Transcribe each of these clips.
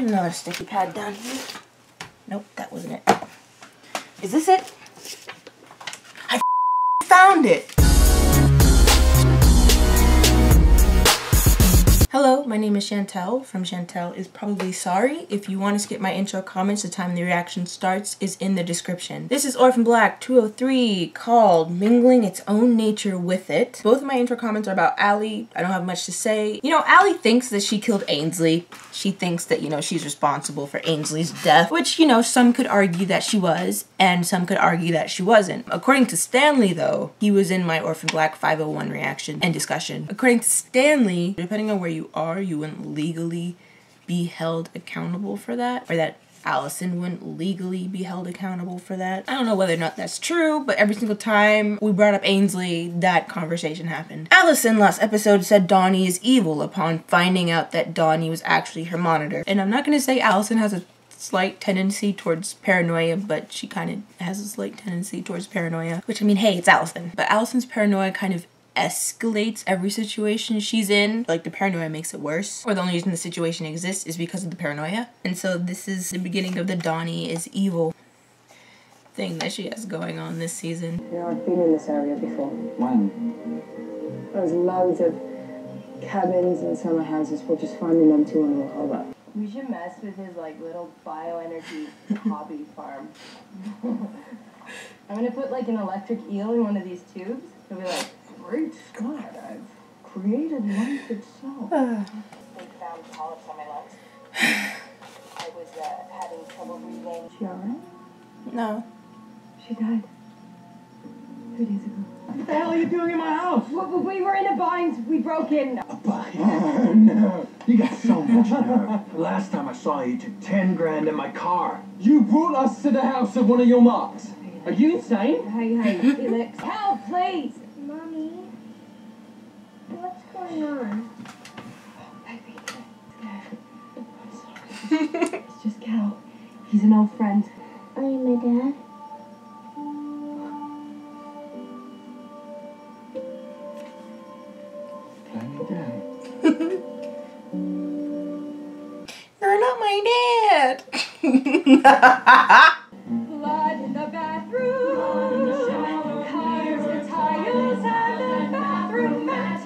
Another sticky pad down here. Nope, that wasn't it. Is this it? I found it! Hello, my name is Shantel from Shantel Is Probably Sorry. If you want to skip my intro comments, the time the reaction starts is in the description. This is Orphan Black 203 called Mingling Its Own Nature with It. Both of my intro comments are about Allie. I don't have much to say. You know, Allie thinks that she killed Ainsley. She thinks that, you know, she's responsible for Ainsley's death, which, you know, some could argue that she was, and some could argue that she wasn't. According to Stanley, though, he was in my Orphan Black 501 reaction and discussion. According to Stanley, depending on where you are, you wouldn't legally be held accountable for that, or that Allison wouldn't legally be held accountable for that. I don't know whether or not that's true, but every single time we brought up Ainsley, that conversation happened. Allison last episode said Donnie is evil upon finding out that Donnie was actually her monitor. And I'm not gonna say Allison has a slight tendency towards paranoia, but she kind of has a slight tendency towards paranoia, which, I mean, hey, it's Allison. But Allison's paranoia kind of escalates every situation she's in. Like, the paranoia makes it worse, or the only reason the situation exists is because of the paranoia. And so this is the beginning of the Donnie is evil thing that she has going on this season. You know, I've been in this area before. When? There's loads of cabins and summer houses. We're just finding them two on the harbour. We should mess with his, like, little bioenergy hobby farm. I'm gonna put, like, an electric eel in one of these tubes. He'll be like, "Great Scott, I've created life itself." They found polyps on my lungs. I was having trouble breathing. She alright? No. She died 2 days ago. What the hell are you doing in my house? We were in a bind. We broke in. A bind? Oh, no. You got so much nerve. The last time I saw you, you took 10 grand in my car. You brought us to the house of one of your marks. Are you insane? Hey, Felix. Help, please. Mommy, what's going on? Baby, I'm sorry. It's just Cal. He's an old friend. Are you my dad? You're not my dad! Blood in the bathroom. Cars and tires and the bathroom mat.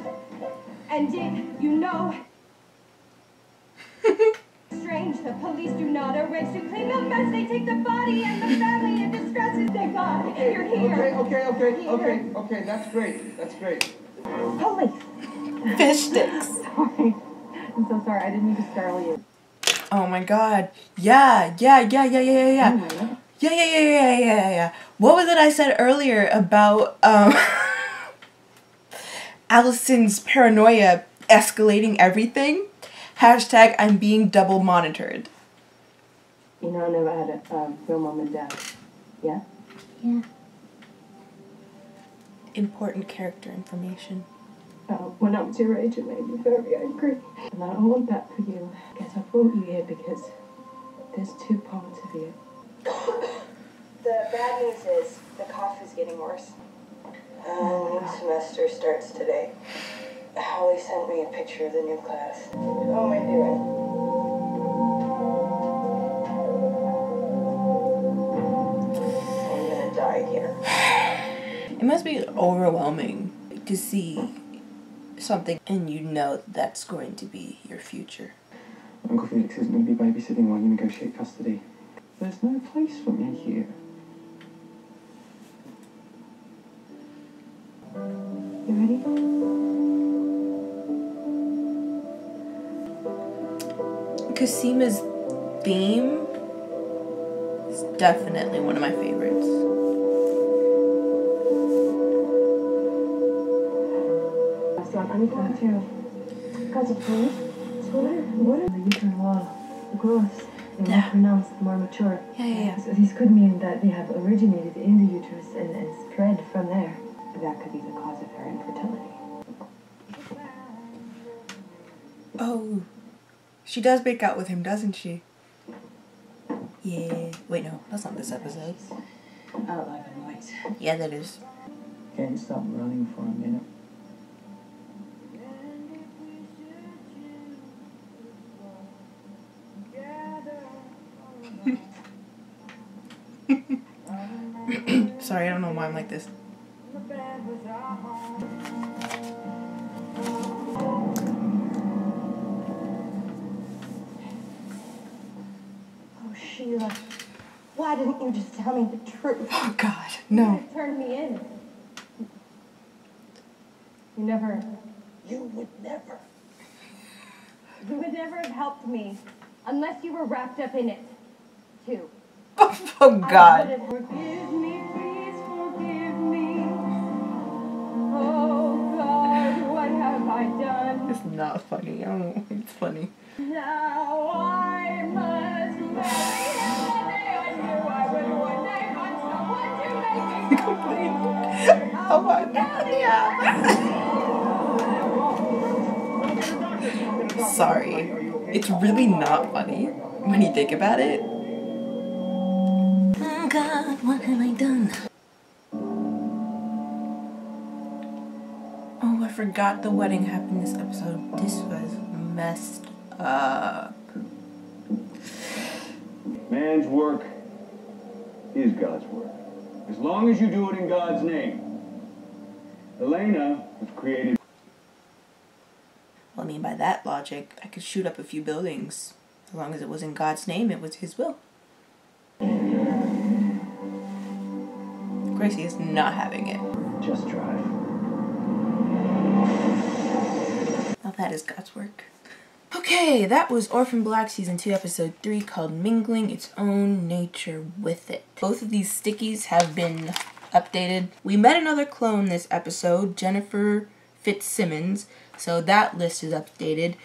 And did you know? Strange, the police do not arrange to clean the mess. They take the body and the family in distress. Thank God you're here. Okay, that's great. Police. Fish sticks. Sorry. I'm so sorry. I didn't mean to startle you. Oh my god. Yeah. Yeah. What was it I said earlier about Allison's paranoia escalating everything? Hashtag I'm being double monitored. You know, I never had a real mom and dad. Yeah? Yeah. Important character information. When I was your age, it made me very angry. And I don't want that for you. I guess I brought you here because there's two parts of you. The bad news is the cough is getting worse. New semester starts today. Holly sent me a picture of the new class. How am I doing? I'm gonna die here. It must be overwhelming to see something and you know that's going to be your future. Uncle Felix isn't going to be babysitting while you negotiate custody. There's no place for me here. You ready? Casima's theme is definitely one of my favorites. I'm going to. Got a point. What are the uterine wall? The growths, the more pronounced, the more mature. Yeah. So these could mean that they have originated in the uterus and spread from there. That could be the cause of her infertility. Oh, she does make out with him, doesn't she? Yeah. Wait, no, that's not this episode. Out like a light. Yeah, that is. Can't stop running for a minute. know why I'm like this. The bed was our home. Oh, Sheila, why didn't you just tell me the truth? Oh God, You no. could have turned me in. You never. You would never. You would never have helped me unless you were wrapped up in it, too. Oh God. Forgive me, please forgive me. Oh God, what have I done? It's not funny. I don't think it's funny. Now I must marry him. I knew I would one day find someone to make me complete. Oh my God, yeah. Sorry. It's really not funny when you think about it. Oh God, what have I done? Oh, I forgot the wedding happened this episode. This was messed up. Man's work is God's work. As long as you do it in God's name. Elena was created. Well, I mean, by that logic, I could shoot up a few buildings. As long as it was in God's name, it was His will. Gracie is not having it. Just drive. Now that is God's work. Okay, that was Orphan Black Season 2, Episode 3, called Mingling Its Own Nature with It. Both of these stickies have been updated. We met another clone this episode, Jennifer Fitzsimmons, so that list is updated.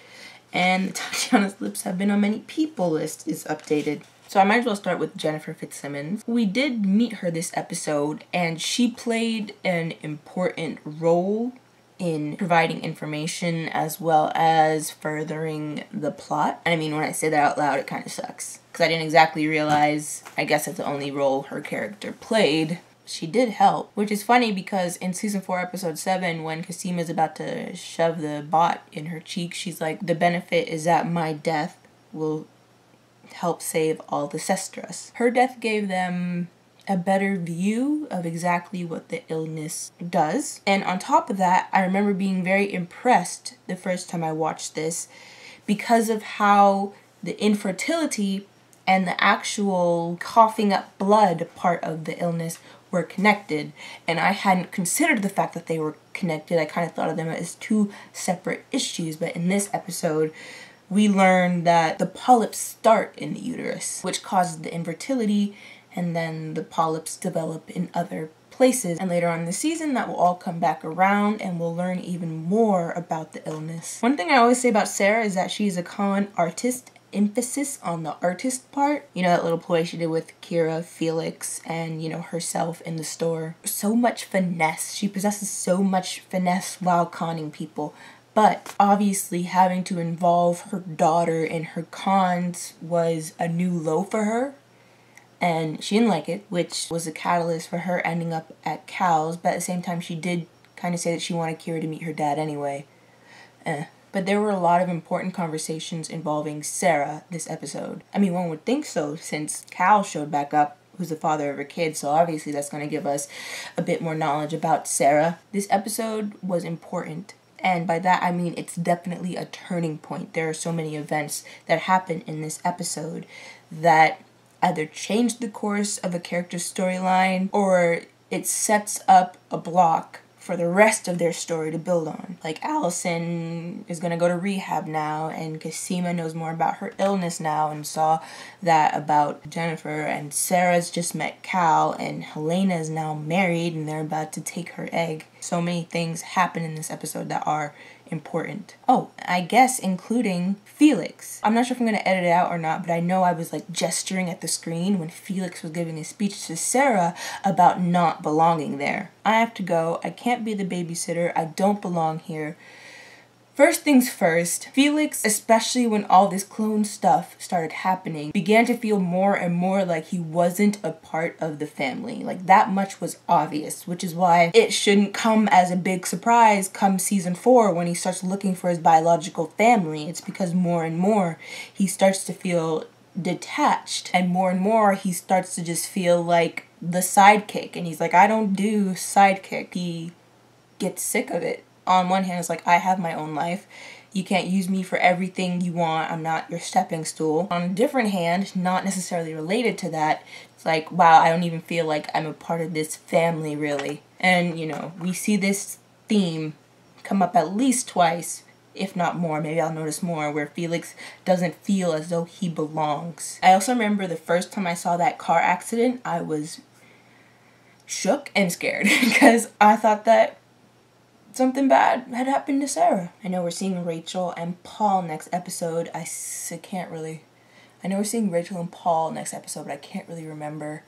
And Tatiana's Lips Have Been on Many People list is updated. So I might as well start with Jennifer Fitzsimmons. We did meet her this episode, and she played an important role in providing information as well as furthering the plot. And I mean, when I say that out loud, it kind of sucks. Because I didn't exactly realize, I guess that's the only role her character played. She did help, which is funny because in Season 4, Episode 7, when Casima's about to shove the bot in her cheek, she's like, the benefit is that my death will help save all the Sestras. Her death gave them a better view of exactly what the illness does. And on top of that, I remember being very impressed the first time I watched this because of how the infertility and the actual coughing up blood part of the illness were connected. And I hadn't considered the fact that they were connected. I kind of thought of them as two separate issues. But in this episode, we learned that the polyps start in the uterus, which causes the infertility, and then the polyps develop in other places. And later on in the season, that will all come back around and we'll learn even more about the illness. One thing I always say about Sarah is that she's a con artist, emphasis on the artist part. You know, that little ploy she did with Kira, Felix, and, you know, herself in the store. So much finesse. She possesses so much finesse while conning people. But obviously having to involve her daughter in her cons was a new low for her. And she didn't like it, which was a catalyst for her ending up at Cal's. But at the same time, she did kind of say that she wanted Kira to meet her dad anyway. But there were a lot of important conversations involving Sarah this episode. I mean, one would think so, since Cal showed back up, who's the father of her kids, so obviously that's going to give us a bit more knowledge about Sarah. This episode was important. And by that, I mean it's definitely a turning point. There are so many events that happen in this episode that either change the course of a character's storyline or it sets up a block for the rest of their story to build on. Like Allison is gonna go to rehab now, and Casima knows more about her illness now and saw that about Jennifer, and Sarah's just met Cal, and Helena is now married and they're about to take her egg. So many things happen in this episode that are important. Oh, I guess including Felix. I'm not sure if I'm going to edit it out or not, but I know I was like gesturing at the screen when Felix was giving a speech to Sarah about not belonging there. I have to go. I can't be the babysitter. I don't belong here. First things first, Felix, especially when all this clone stuff started happening, began to feel more and more like he wasn't a part of the family. Like, that much was obvious, which is why it shouldn't come as a big surprise come season 4 when he starts looking for his biological family. It's because more and more he starts to feel detached, and more he starts to just feel like the sidekick, and he's like, I don't do sidekick. He gets sick of it. On one hand, it's like, I have my own life. You can't use me for everything you want. I'm not your stepping stool. On a different hand, not necessarily related to that, it's like, wow, I don't even feel like I'm a part of this family, really. And, you know, we see this theme come up at least twice, if not more. Maybe I'll notice more, where Felix doesn't feel as though he belongs. I also remember the first time I saw that car accident, I was shook and scared because I thought that something bad had happened to Sarah. I know we're seeing Rachel and Paul next episode. I know we're seeing Rachel and Paul next episode, but I can't really remember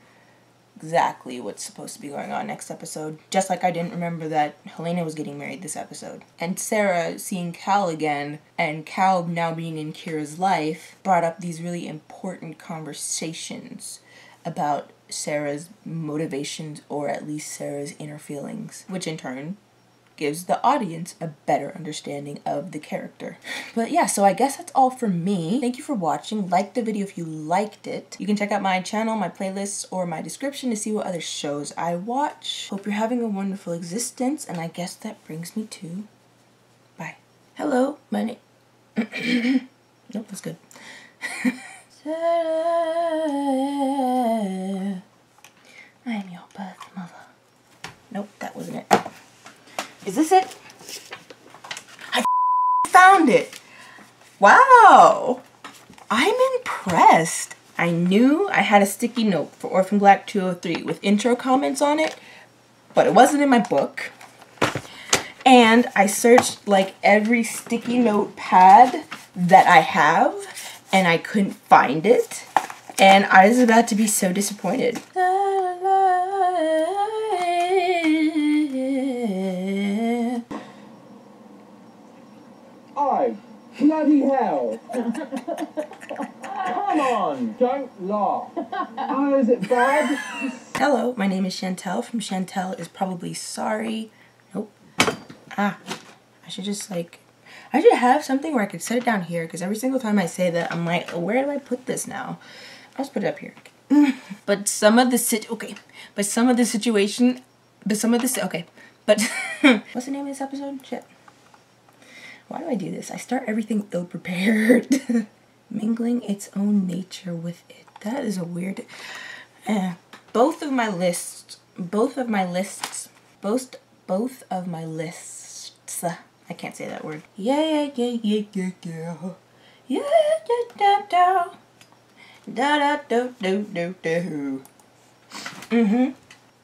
exactly what's supposed to be going on next episode. Just like I didn't remember that Helena was getting married this episode. And Sarah seeing Cal again, and Cal now being in Kira's life, brought up these really important conversations about Sarah's motivations, or at least Sarah's inner feelings, which in turn gives the audience a better understanding of the character. But yeah, so I guess that's all for me. Thank you for watching. Like the video if you liked it. You can check out my channel, my playlists, or my description to see what other shows I watch. Hope you're having a wonderful existence, and I guess that brings me to bye. Hello, my name nope, that's good. I am your birth mother. Nope, that wasn't it. Is this it? I found it! Wow! I'm impressed. I knew I had a sticky note for Orphan Black 203 with intro comments on it, but it wasn't in my book. And I searched like every sticky note pad that I have, and I couldn't find it. And I was about to be so disappointed. Oh, bloody hell! Come on, don't laugh. Oh, is it bad? Hello, my name is Shantel from Shantel Is Probably Sorry. Nope. I should just like, I should have something where I could set it down here, because every single time I say that, I'm like, where do I put this now? I'll just put it up here. But some of the what's the name of this episode? Shit. Why do I do this? I start everything ill-prepared. Mingling Its Own Nature with It. That is a weird... Both of my lists... I can't say that word. Yeah.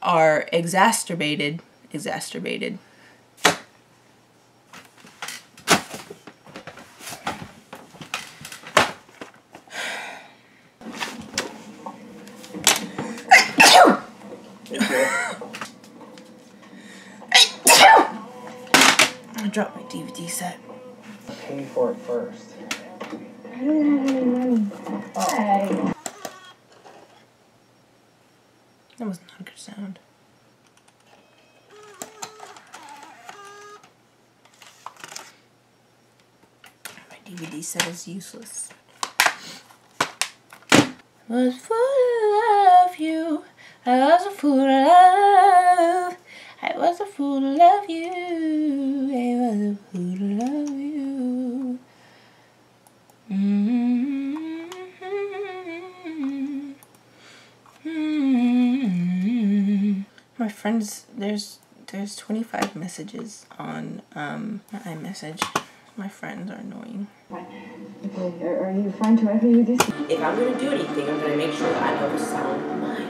Are exacerbated. I dropped my DVD set. Pay for it first. I don't have any money. Hey. That was not a good sound. My DVD set is useless. Was full of you. I was a fool of love. I was a fool to love you. I was a fool to love you. My friends, there's 25 messages on my iMessage. My friends are annoying. Okay, are you fine to help me with this? If I'm gonna do anything, I'm gonna make sure that I know the sound mind.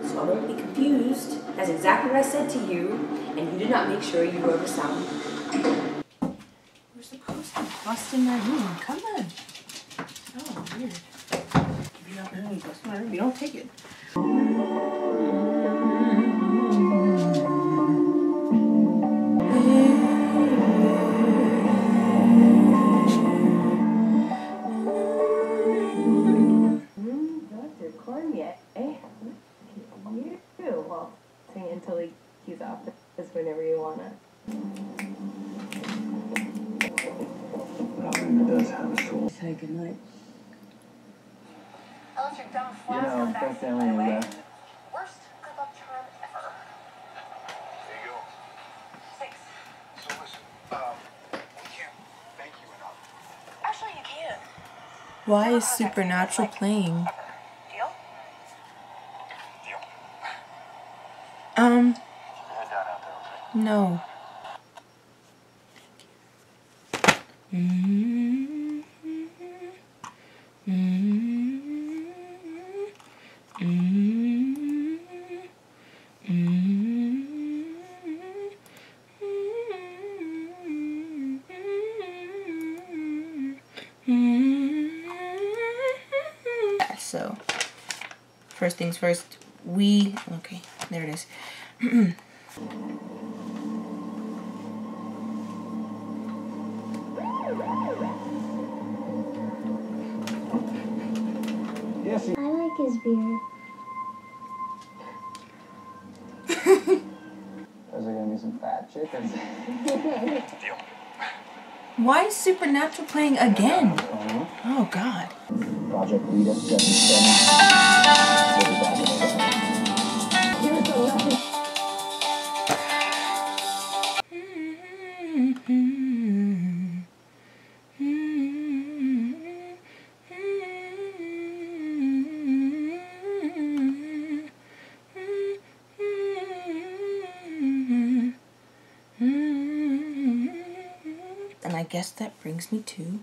So I won't be confused. That's exactly what I said to you, and you did not make sure you wrote a sound. We're supposed to bust in my room. Come on. Oh, weird. If you're not gonna bust in my room, you don't take it. Dr. Cormier, eh? You well, sing until he's off this whenever you wanna. Robin does have a soul. Say goodnight. How's your dumb You know, flask back vaccine, then by when the you way? left, Worst could Why is Supernatural playing? Deal? Um, Head down out there, okay? no. So, first things first, okay, there it is. Yes, I like his beard. Is there gonna be some fat chickens? Deal. Why is Supernatural playing again? Oh God. Project Rita 77. And I guess that brings me to